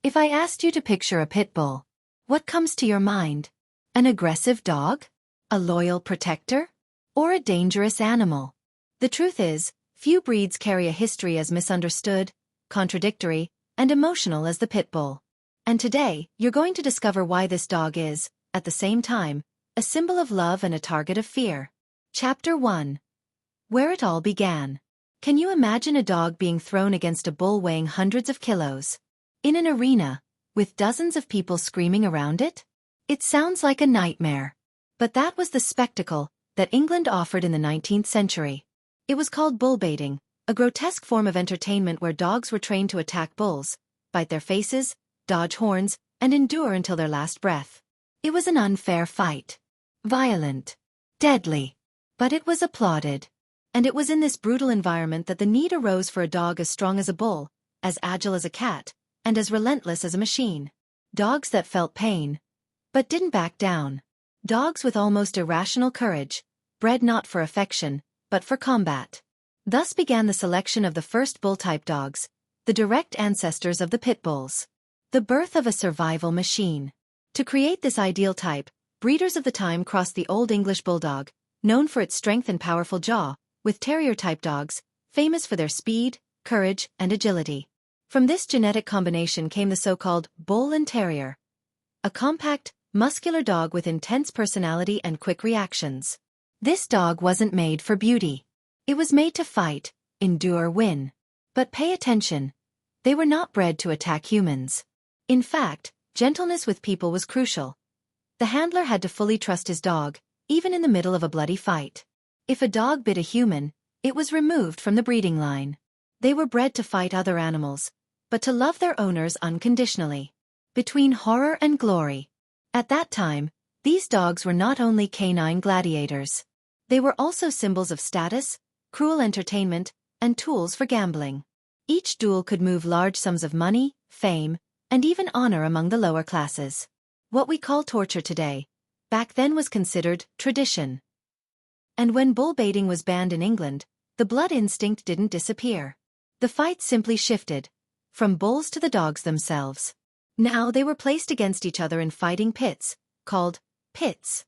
If I asked you to picture a pit bull, what comes to your mind? An aggressive dog? A loyal protector? Or a dangerous animal? The truth is, few breeds carry a history as misunderstood, contradictory, and emotional as the pit bull. And today, you're going to discover why this dog is, at the same time, a symbol of love and a target of fear. Chapter 1. Where it all began. Can you imagine a dog being thrown against a bull weighing hundreds of kilos? In an arena, with dozens of people screaming around it? It sounds like a nightmare. But that was the spectacle that England offered in the 19th century. It was called bull baiting, a grotesque form of entertainment where dogs were trained to attack bulls, bite their faces, dodge horns, and endure until their last breath. It was an unfair fight. Violent. Deadly. But it was applauded. And it was in this brutal environment that the need arose for a dog as strong as a bull, as agile as a cat, and as relentless as a machine. Dogs that felt pain, but didn't back down. Dogs with almost irrational courage, bred not for affection, but for combat. Thus began the selection of the first bull-type dogs, the direct ancestors of the pit bulls. The birth of a survival machine. To create this ideal type, breeders of the time crossed the Old English bulldog, known for its strength and powerful jaw, with terrier-type dogs, famous for their speed, courage, and agility. From this genetic combination came the so-called bull and terrier. A compact, muscular dog with intense personality and quick reactions. This dog wasn't made for beauty. It was made to fight, endure, win. But pay attention. They were not bred to attack humans. In fact, gentleness with people was crucial. The handler had to fully trust his dog, even in the middle of a bloody fight. If a dog bit a human, it was removed from the breeding line. They were bred to fight other animals, but to love their owners unconditionally. Between horror and glory. At that time, these dogs were not only canine gladiators. They were also symbols of status, cruel entertainment, and tools for gambling. Each duel could move large sums of money, fame, and even honor among the lower classes. What we call torture today, back then was considered tradition. And when bull baiting was banned in England, the blood instinct didn't disappear. The fight simply shifted, from bulls to the dogs themselves. Now they were placed against each other in fighting pits, called pits.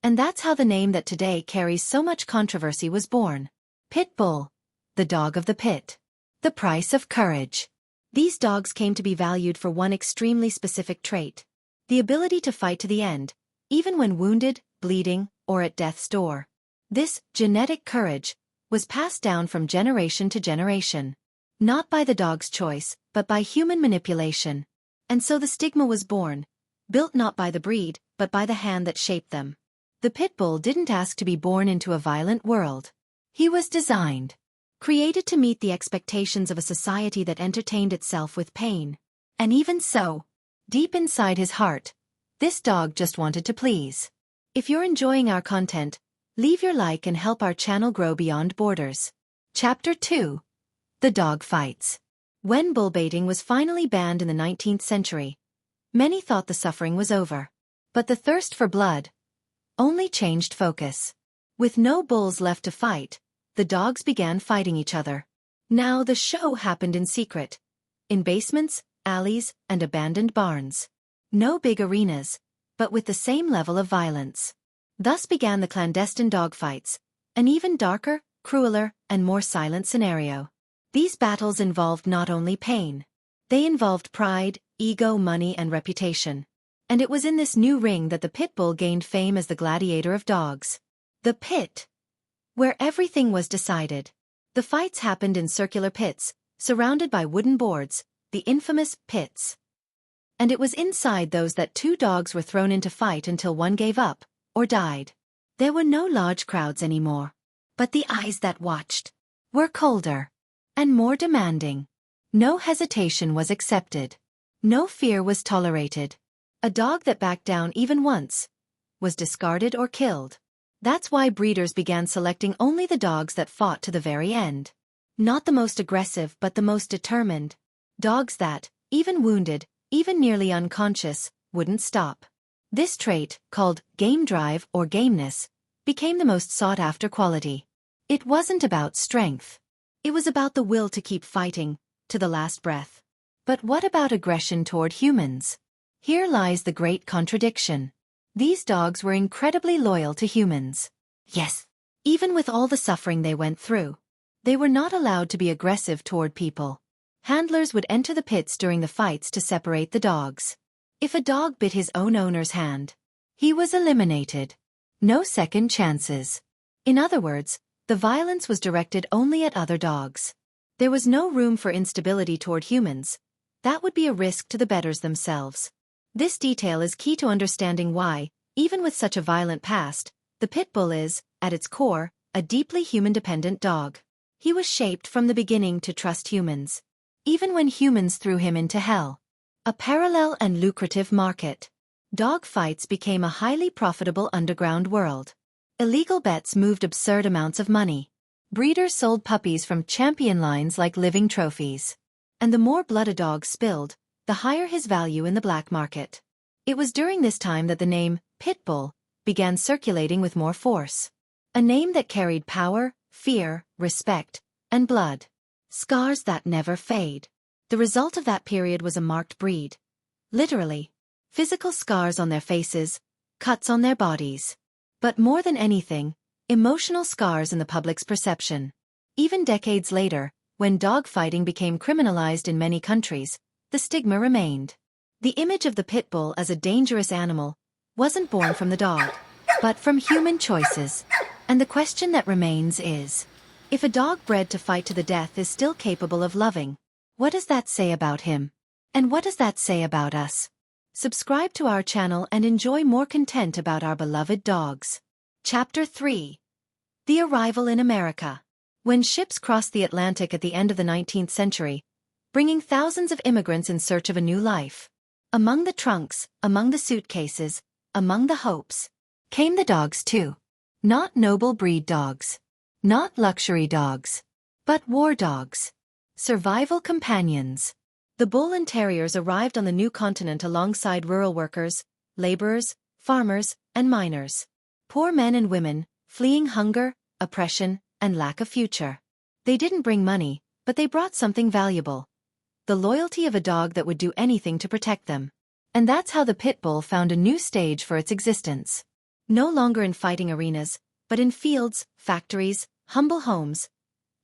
And that's how the name that today carries so much controversy was born. Pitbull, the dog of the pit. The price of courage. These dogs came to be valued for one extremely specific trait. The ability to fight to the end, even when wounded, bleeding, or at death's door. This genetic courage was passed down from generation to generation. Not by the dog's choice, but by human manipulation. And so the stigma was born, built not by the breed, but by the hand that shaped them. The pit bull didn't ask to be born into a violent world. He was designed, created to meet the expectations of a society that entertained itself with pain. And even so, deep inside his heart, this dog just wanted to please. If you're enjoying our content, leave your like and help our channel grow beyond borders. Chapter 2. The dog fights. When bull baiting was finally banned in the 19th century, many thought the suffering was over. But the thirst for blood only changed focus. With no bulls left to fight, the dogs began fighting each other. Now the show happened in secret. In basements, alleys, and abandoned barns. No big arenas, but with the same level of violence. Thus began the clandestine dogfights, an even darker, crueler, and more silent scenario. These battles involved not only pain. They involved pride, ego, money, and reputation. And it was in this new ring that the pit bull gained fame as the gladiator of dogs. The pit. Where everything was decided. The fights happened in circular pits, surrounded by wooden boards, the infamous pits. And it was inside those that two dogs were thrown in to fight until one gave up, or died. There were no large crowds anymore. But the eyes that watched were colder and more demanding. No hesitation was accepted. No fear was tolerated. A dog that backed down even once was discarded or killed. That's why breeders began selecting only the dogs that fought to the very end. Not the most aggressive but the most determined. Dogs that, even wounded, even nearly unconscious, wouldn't stop. This trait, called game drive or gameness, became the most sought-after quality. It wasn't about strength. It was about the will to keep fighting, to the last breath. But what about aggression toward humans? Here lies the great contradiction. These dogs were incredibly loyal to humans. Yes, even with all the suffering they went through, they were not allowed to be aggressive toward people. Handlers would enter the pits during the fights to separate the dogs. If a dog bit his own owner's hand, he was eliminated. No second chances. In other words, the violence was directed only at other dogs. There was no room for instability toward humans. That would be a risk to the betters themselves. This detail is key to understanding why, even with such a violent past, the pit bull is, at its core, a deeply human-dependent dog. He was shaped from the beginning to trust humans, even when humans threw him into hell. A parallel and lucrative market. Dog fights became a highly profitable underground world. Illegal bets moved absurd amounts of money. Breeders sold puppies from champion lines like living trophies. And the more blood a dog spilled, the higher his value in the black market. It was during this time that the name Pitbull began circulating with more force. A name that carried power, fear, respect, and blood. Scars that never fade. The result of that period was a marked breed. Literally. Physical scars on their faces, cuts on their bodies. But more than anything, emotional scars in the public's perception. Even decades later, when dog fighting became criminalized in many countries, the stigma remained. The image of the pit bull as a dangerous animal wasn't born from the dog, but from human choices. And the question that remains is, if a dog bred to fight to the death is still capable of loving, what does that say about him? And what does that say about us? Subscribe to our channel and enjoy more content about our beloved dogs. Chapter 3. The Arrival in America. When ships crossed the Atlantic at the end of the 19th century, bringing thousands of immigrants in search of a new life, among the trunks, among the suitcases, among the hopes, came the dogs too. Not noble breed dogs. Not luxury dogs. But war dogs. Survival companions. The bull and terriers arrived on the new continent alongside rural workers, laborers, farmers, and miners. Poor men and women, fleeing hunger, oppression, and lack of future. They didn't bring money, but they brought something valuable. The loyalty of a dog that would do anything to protect them. And that's how the pit bull found a new stage for its existence. No longer in fighting arenas, but in fields, factories, humble homes,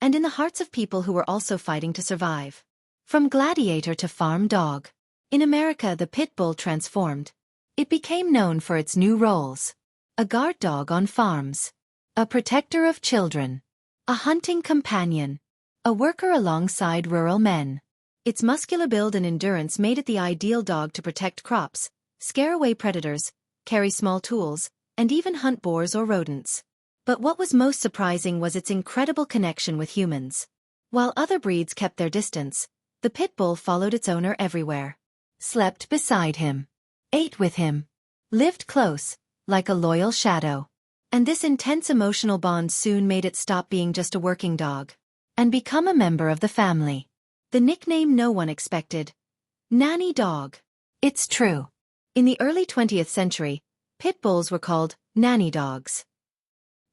and in the hearts of people who were also fighting to survive. From gladiator to farm dog. In America, the pit bull transformed. It became known for its new roles. A guard dog on farms. A protector of children. A hunting companion. A worker alongside rural men. Its muscular build and endurance made it the ideal dog to protect crops, scare away predators, carry small tools, and even hunt boars or rodents. But what was most surprising was its incredible connection with humans. While other breeds kept their distance, the pit bull followed its owner everywhere. Slept beside him. Ate with him. Lived close, like a loyal shadow. And this intense emotional bond soon made it stop being just a working dog and become a member of the family. The nickname no one expected. Nanny dog. It's true. In the early 20th century, pit bulls were called nanny dogs.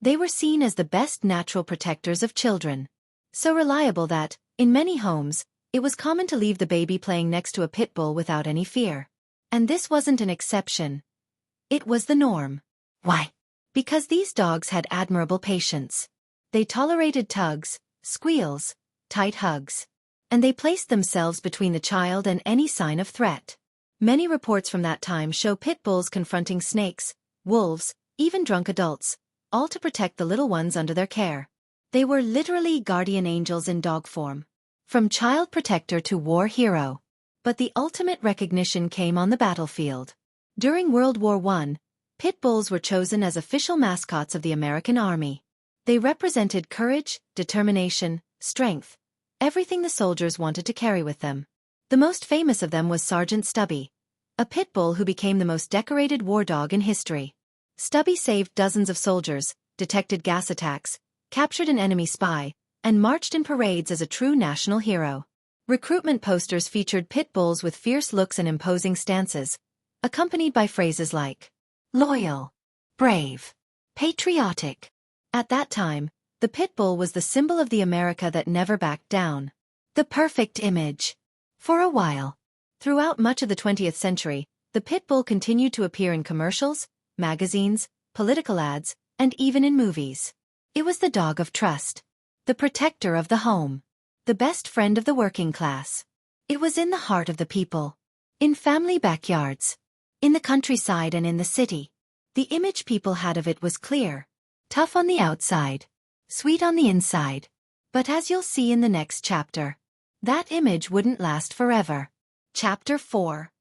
They were seen as the best natural protectors of children. So reliable that, in many homes, it was common to leave the baby playing next to a pit bull without any fear. And this wasn't an exception. It was the norm. Why? Because these dogs had admirable patience. They tolerated tugs, squeals, tight hugs. And they placed themselves between the child and any sign of threat. Many reports from that time show pit bulls confronting snakes, wolves, even drunk adults, all to protect the little ones under their care. They were literally guardian angels in dog form. From child protector to war hero. But the ultimate recognition came on the battlefield. During World War I, pit bulls were chosen as official mascots of the American Army. They represented courage, determination, strength, everything the soldiers wanted to carry with them. The most famous of them was Sergeant Stubby, a pit bull who became the most decorated war dog in history. Stubby saved dozens of soldiers, detected gas attacks, captured an enemy spy, and marched in parades as a true national hero. Recruitment posters featured pit bulls with fierce looks and imposing stances, accompanied by phrases like loyal, brave, patriotic. At that time, the pit bull was the symbol of the America that never backed down. The perfect image. For a while. Throughout much of the 20th century, the pit bull continued to appear in commercials, magazines, political ads, and even in movies. It was the dog of trust, the protector of the home, the best friend of the working class. It was in the heart of the people, in family backyards, in the countryside and in the city. The image people had of it was clear: tough on the outside, sweet on the inside. But as you'll see in the next chapter, that image wouldn't last forever. Chapter 4.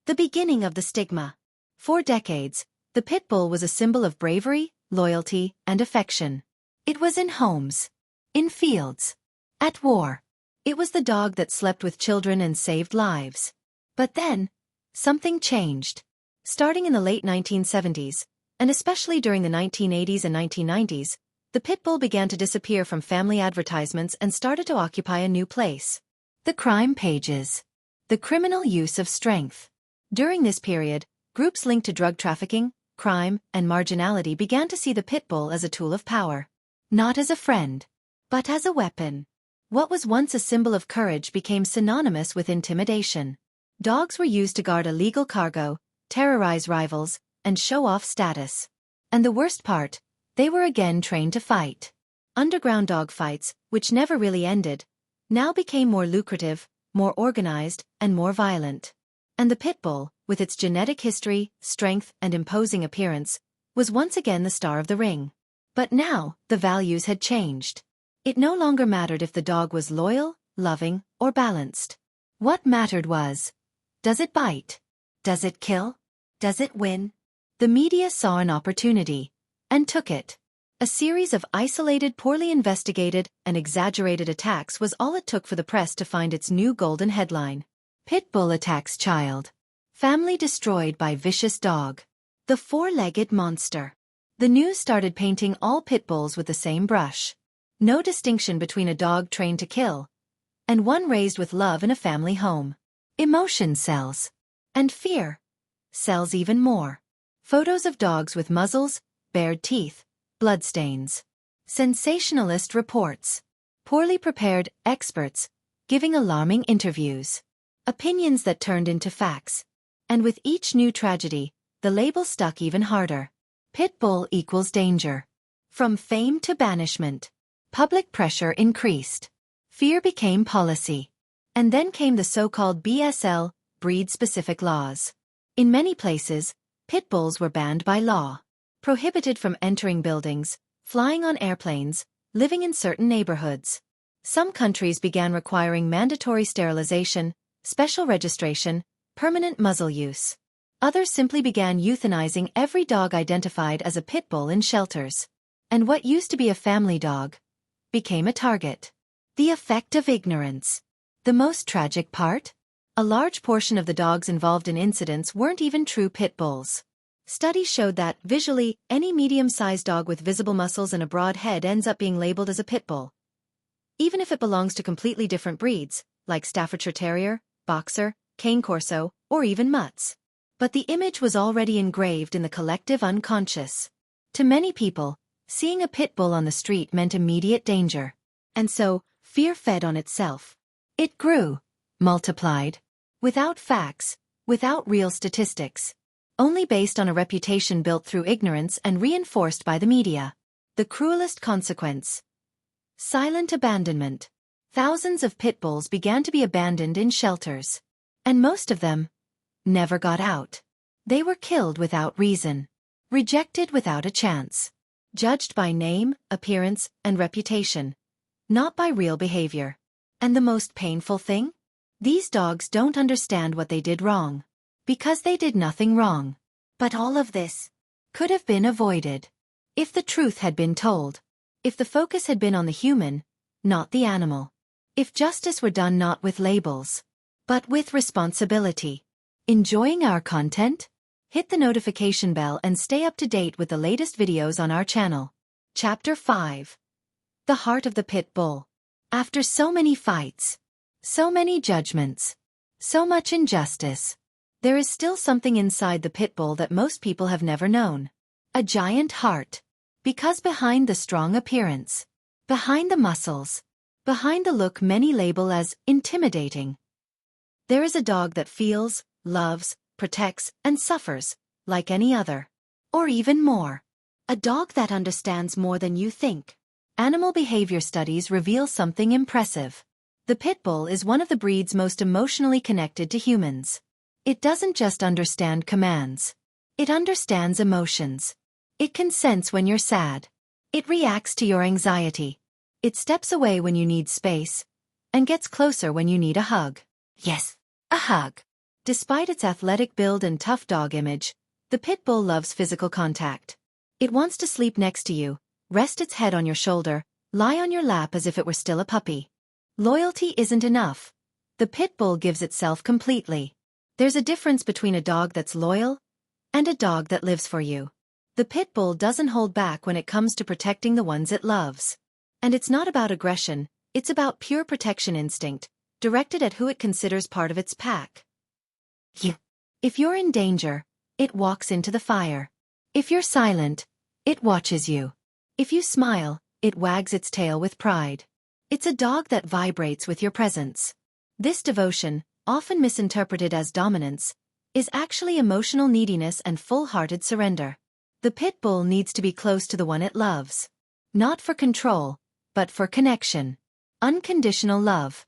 The beginning of the stigma. For decades, the pit bull was a symbol of bravery, loyalty, and affection. It was in homes, in fields, at war. It was the dog that slept with children and saved lives. But then, something changed. Starting in the late 1970s, and especially during the 1980s and 1990s, the pit bull began to disappear from family advertisements and started to occupy a new place: the crime pages. The criminal use of strength. During this period, groups linked to drug trafficking, crime, and marginality began to see the pit bull as a tool of power. Not as a friend, but as a weapon. What was once a symbol of courage became synonymous with intimidation. Dogs were used to guard illegal cargo, terrorize rivals, and show off status. And the worst part, they were again trained to fight. Underground dog fights, which never really ended, now became more lucrative, more organized, and more violent. And the pit bull, with its genetic history, strength, and imposing appearance, was once again the star of the ring. But now, the values had changed. It no longer mattered if the dog was loyal, loving, or balanced. What mattered was: does it bite? Does it kill? Does it win? The media saw an opportunity, and took it. A series of isolated, poorly investigated, and exaggerated attacks was all it took for the press to find its new golden headline: Pit bull attacks child. Family destroyed by vicious dog. The four-legged monster. The news started painting all pit bulls with the same brush. No distinction between a dog trained to kill and one raised with love in a family home. Emotion sells. And fear sells even more. Photos of dogs with muzzles, bared teeth, bloodstains. Sensationalist reports. Poorly prepared experts giving alarming interviews. Opinions that turned into facts. And with each new tragedy, the label stuck even harder. Pit bull equals danger. From fame to banishment. Public pressure increased. Fear became policy. And then came the so-called BSL, breed-specific laws. In many places, pit bulls were banned by law. Prohibited from entering buildings, flying on airplanes, living in certain neighborhoods. Some countries began requiring mandatory sterilization, special registration, permanent muzzle use. Others simply began euthanizing every dog identified as a pit bull in shelters. And what used to be a family dog became a target. The effect of ignorance. The most tragic part? A large portion of the dogs involved in incidents weren't even true pit bulls. Studies showed that, visually, any medium-sized dog with visible muscles and a broad head ends up being labeled as a pit bull, even if it belongs to completely different breeds, like Staffordshire Terrier, Boxer, Cane Corso, or even Mutts. But the image was already engraved in the collective unconscious. To many people, seeing a pit bull on the street meant immediate danger. And so, fear fed on itself. It grew, multiplied, without facts, without real statistics, only based on a reputation built through ignorance and reinforced by the media. The cruelest consequence: silent abandonment. Thousands of pit bulls began to be abandoned in shelters. And most of them never got out. They were killed without reason, rejected without a chance, judged by name, appearance, and reputation, not by real behavior. And the most painful thing? These dogs don't understand what they did wrong, because they did nothing wrong. But all of this could have been avoided if the truth had been told, if the focus had been on the human, not the animal, if justice were done not with labels, but with responsibility. Enjoying our content? Hit the notification bell and stay up to date with the latest videos on our channel. Chapter 5. The Heart of the Pit Bull. After so many fights, so many judgments, so much injustice, there is still something inside the pit bull that most people have never known. A giant heart. Because behind the strong appearance, behind the muscles, behind the look many label as intimidating, There is a dog that feels, loves, protects, and suffers, like any other. Or even more. A dog that understands more than you think. Animal behavior studies reveal something impressive. The pit bull is one of the breeds most emotionally connected to humans. It doesn't just understand commands. It understands emotions. It can sense when you're sad. It reacts to your anxiety. It steps away when you need space, and gets closer when you need a hug. Yes, a hug. Despite its athletic build and tough dog image, the pit bull loves physical contact. It wants to sleep next to you, rest its head on your shoulder, lie on your lap as if it were still a puppy. Loyalty isn't enough. The pit bull gives itself completely. There's a difference between a dog that's loyal and a dog that lives for you. The pit bull doesn't hold back when it comes to protecting the ones it loves. And it's not about aggression, it's about pure protection instinct, directed at who it considers part of its pack. You. If you're in danger, it walks into the fire. If you're silent, it watches you. If you smile, it wags its tail with pride. It's a dog that vibrates with your presence. This devotion, often misinterpreted as dominance, is actually emotional neediness and full-hearted surrender. The pit bull needs to be close to the one it loves. Not for control, but for connection. Unconditional love.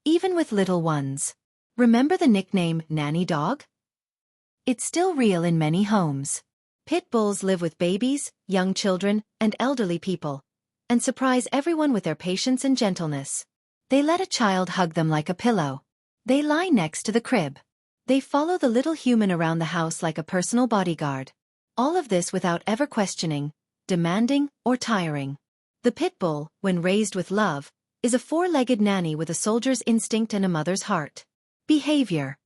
Even with little ones. Remember the nickname nanny dog? It's still real in many homes. Pit bulls live with babies, young children, and elderly people, and surprise everyone with their patience and gentleness. They let a child hug them like a pillow. They lie next to the crib. They follow the little human around the house like a personal bodyguard. All of this without ever questioning, demanding, or tiring. The pit bull, when raised with love, is a four-legged nanny with a soldier's instinct and a mother's heart. Behavior.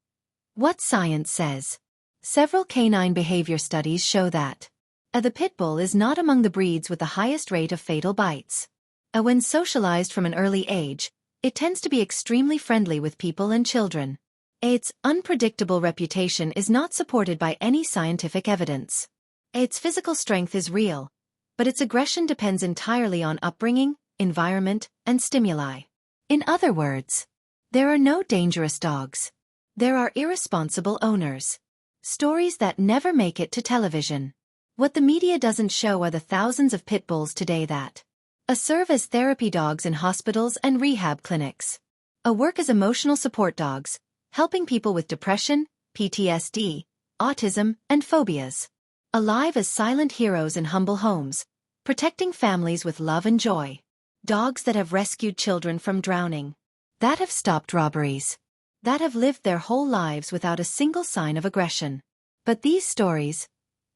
What science says. Several canine behavior studies show that the pit bull is not among the breeds with the highest rate of fatal bites. When socialized from an early age, it tends to be extremely friendly with people and children. Its unpredictable reputation is not supported by any scientific evidence. Its physical strength is real, but its aggression depends entirely on upbringing, environment, and stimuli. In other words, there are no dangerous dogs. There are irresponsible owners. Stories that never make it to television. What the media doesn't show are the thousands of pit bulls today that serve as therapy dogs in hospitals and rehab clinics. Work as emotional support dogs, helping people with depression, PTSD, autism, and phobias. Alive as silent heroes in humble homes, protecting families with love and joy. Dogs that have rescued children from drowning. That have stopped robberies. That have lived their whole lives without a single sign of aggression. But these stories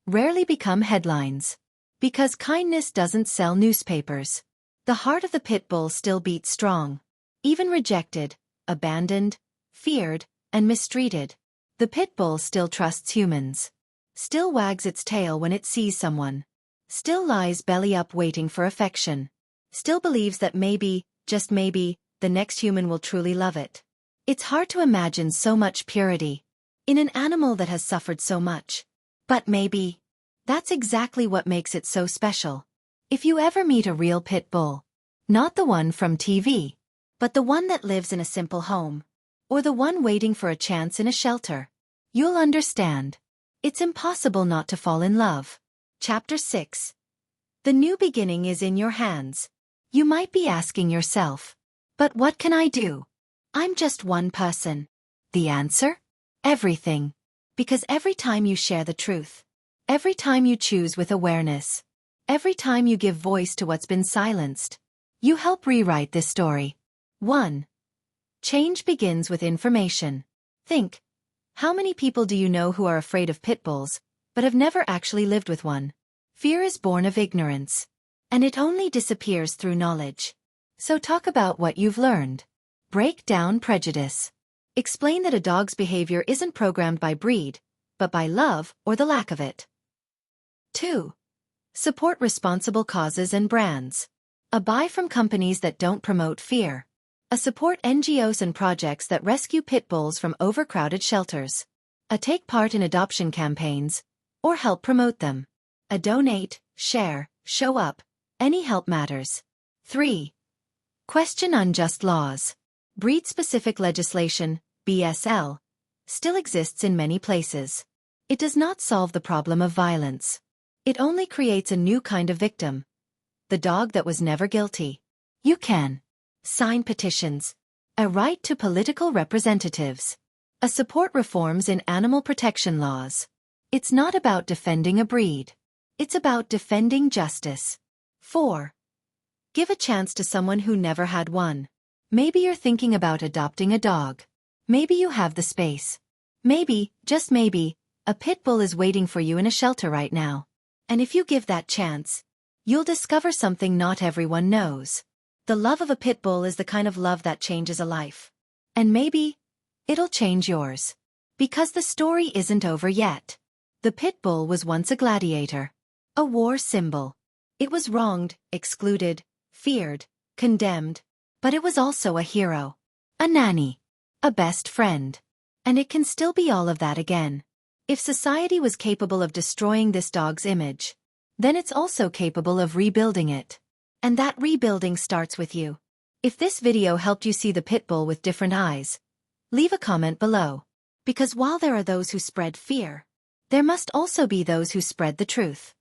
rarely become headlines. Because kindness doesn't sell newspapers. The heart of the pit bull still beats strong. Even rejected, abandoned, feared, and mistreated, the pit bull still trusts humans. Still wags its tail when it sees someone. Still lies belly up waiting for affection. Still believes that maybe, just maybe, the next human will truly love it. It's hard to imagine so much purity in an animal that has suffered so much. But maybe that's exactly what makes it so special. If you ever meet a real pit bull, not the one from TV, but the one that lives in a simple home, or the one waiting for a chance in a shelter, you'll understand. It's impossible not to fall in love. Chapter 6. The new beginning is in your hands. You might be asking yourself, but what can I do? I'm just one person. The answer? Everything. Because every time you share the truth, every time you choose with awareness, every time you give voice to what's been silenced, you help rewrite this story. 1. Change begins with information. Think. How many people do you know who are afraid of pit bulls, but have never actually lived with one? Fear is born of ignorance. And it only disappears through knowledge. So talk about what you've learned. Break down prejudice. Explain that a dog's behavior isn't programmed by breed, but by love or the lack of it. 2. Support responsible causes and brands. Buy from companies that don't promote fear. Support NGOs and projects that rescue pit bulls from overcrowded shelters. Take part in adoption campaigns, or help promote them. Donate, share, show up. Any help matters. 3. Question unjust laws. Breed-specific legislation, BSL, still exists in many places. It does not solve the problem of violence. It only creates a new kind of victim. The dog that was never guilty. You can sign petitions, a right to political representatives, a support reforms in animal protection laws. It's not about defending a breed. It's about defending justice. 4. Give a chance to someone who never had one. Maybe you're thinking about adopting a dog. Maybe you have the space. Maybe, just maybe, a pit bull is waiting for you in a shelter right now. And if you give that chance, you'll discover something not everyone knows. The love of a pit bull is the kind of love that changes a life. And maybe it'll change yours. Because the story isn't over yet. The pit bull was once a gladiator. A war symbol. It was wronged, excluded, feared, condemned. But it was also a hero. A nanny. A best friend. And it can still be all of that again. If society was capable of destroying this dog's image, then it's also capable of rebuilding it. And that rebuilding starts with you. If this video helped you see the pit bull with different eyes, leave a comment below. Because while there are those who spread fear, there must also be those who spread the truth.